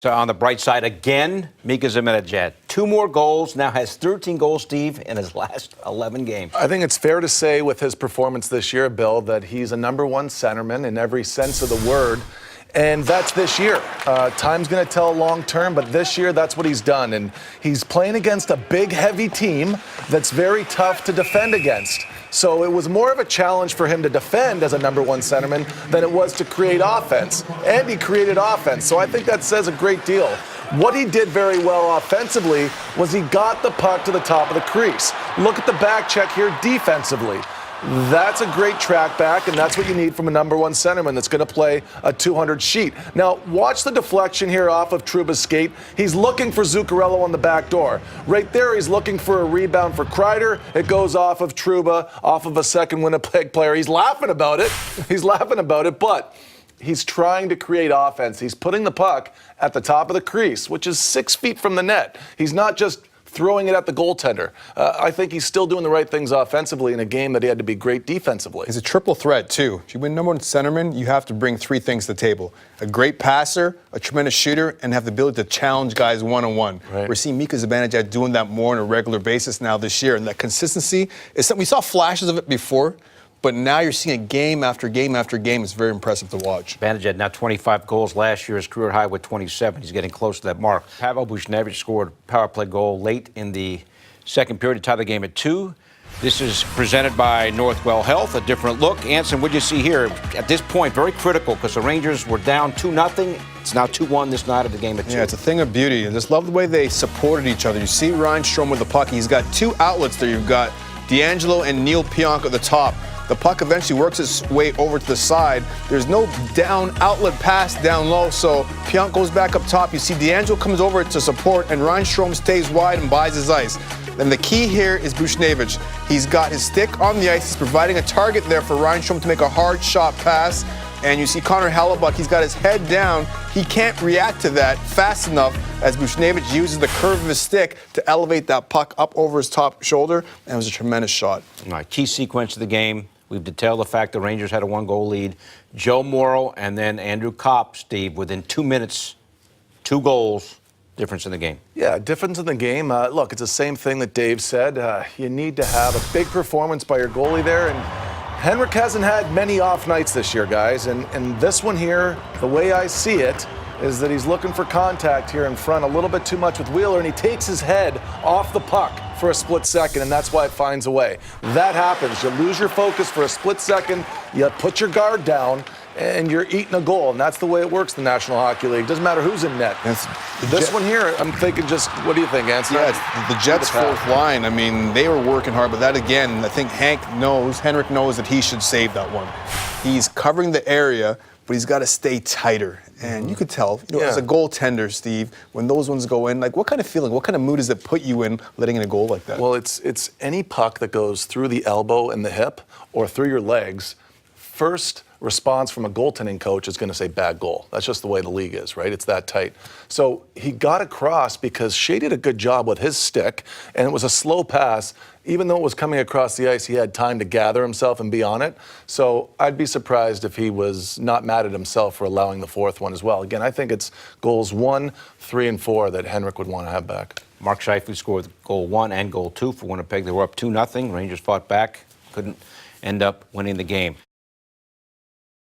So on the bright side again, Mika Zibanejad. 2 more goals, now has 13 goals, Steve, in his last 11 games. I think it's fair to say with his performance this year, Bill, that he's a #1 centerman in every sense of the word. And that's this year. Time's going to tell long term, but this year that's what he's done. And he's playing against a big, heavy team that's very tough to defend against. So it was more of a challenge for him to defend as a #1 centerman than it was to create offense. And he created offense. So I think that says a great deal. What he did very well offensively was he got the puck to the top of the crease. Look at the back check here defensively. That's a great track back, and that's what you need from a #1 centerman that's going to play a 200 sheet. Now, watch the deflection here off of Trouba's skate. He's looking for Zuccarello on the back door. Right there, he's looking for a rebound for Kreider. It goes off of Trouba, off of a second Winnipeg player. He's laughing about it. He's laughing about it, but he's trying to create offense. He's putting the puck at the top of the crease, which is 6 feet from the net. He's not just throwing it at the goaltender. I think he's still doing the right things offensively in a game that he had to be great defensively. He's a triple threat, too. If you win #1 centerman, you have to bring 3 things to the table. A great passer, a tremendous shooter, and have the ability to challenge guys one-on-one. Right. We're seeing Mika Zibanejad doing that more on a regular basis now this year, and that consistency is something we saw flashes of it before, but now you're seeing it game after game after game. It's very impressive to watch. Zibanejad now 25 goals last year, his career high with 27. He's getting close to that mark. Pavel Buchnevich scored a power play goal late in the second period to tie the game at 2. This is presented by Northwell Health, a different look. Anson, what do you see here? At this point, very critical because the Rangers were down 2-0. It's now 2-1 this night of the game at 2. Yeah, it's a thing of beauty. I just love the way they supported each other. You see Ryan Strome with the puck. He's got 2 outlets there. You've got D'Angelo and Neil Pionk at the top. The puck eventually works its way over to the side. There's no down outlet pass down low, so Pionk goes back up top. You see D'Angelo comes over to support, and Ryan Strome stays wide and buys his ice. Then the key here is Buchnevich. He's got his stick on the ice. He's providing a target there for Ryan Strome to make a hard shot pass. And you see Connor Hellebuck, he's got his head down. He can't react to that fast enough as Buchnevich uses the curve of his stick to elevate that puck up over his top shoulder, and it was a tremendous shot. All right, key sequence of the game. We've detailed the fact the Rangers had a 1-goal lead. Joe Morrow and then Andrew Kopp, Steve, within 2 minutes, 2 goals, difference in the game. Yeah, difference in the game. Look, it's the same thing that Dave said. You need to have a big performance by your goalie there, and Henrik hasn't had many off nights this year, guys, and this one here, the way I see it, is that he's looking for contact here in front a little bit too much with Wheeler, and he takes his head off the puck for a split second, and that's why it finds a way. That happens. You lose your focus for a split second, you put your guard down, and you're eating a goal, and that's the way it works in the National Hockey League. Doesn't matter who's in net. This one here, I'm thinking just, what do you think, Anson? Yeah, it's the Jets' 4th line. I mean, they were working hard, but that again, I think Henrik knows that he should save that one. He's covering the area, but he's got to stay tighter. And you could tell, as a goaltender, Steve, when those ones go in, like what kind of feeling, what kind of mood does it put you in letting in a goal like that? Well, it's any puck that goes through the elbow and the hip or through your legs. First response from a goaltending coach is going to say bad goal. That's just the way the league is, right? It's that tight. So he got across because Shea did a good job with his stick, and it was a slow pass. Even though it was coming across the ice, he had time to gather himself and be on it. So I'd be surprised if he was not mad at himself for allowing the 4th one as well. Again, I think it's goals 1, 3, and 4 that Henrik would want to have back. Mark Scheifele scored goal 1 and goal 2 for Winnipeg. They were up 2-0. Rangers fought back, couldn't end up winning the game.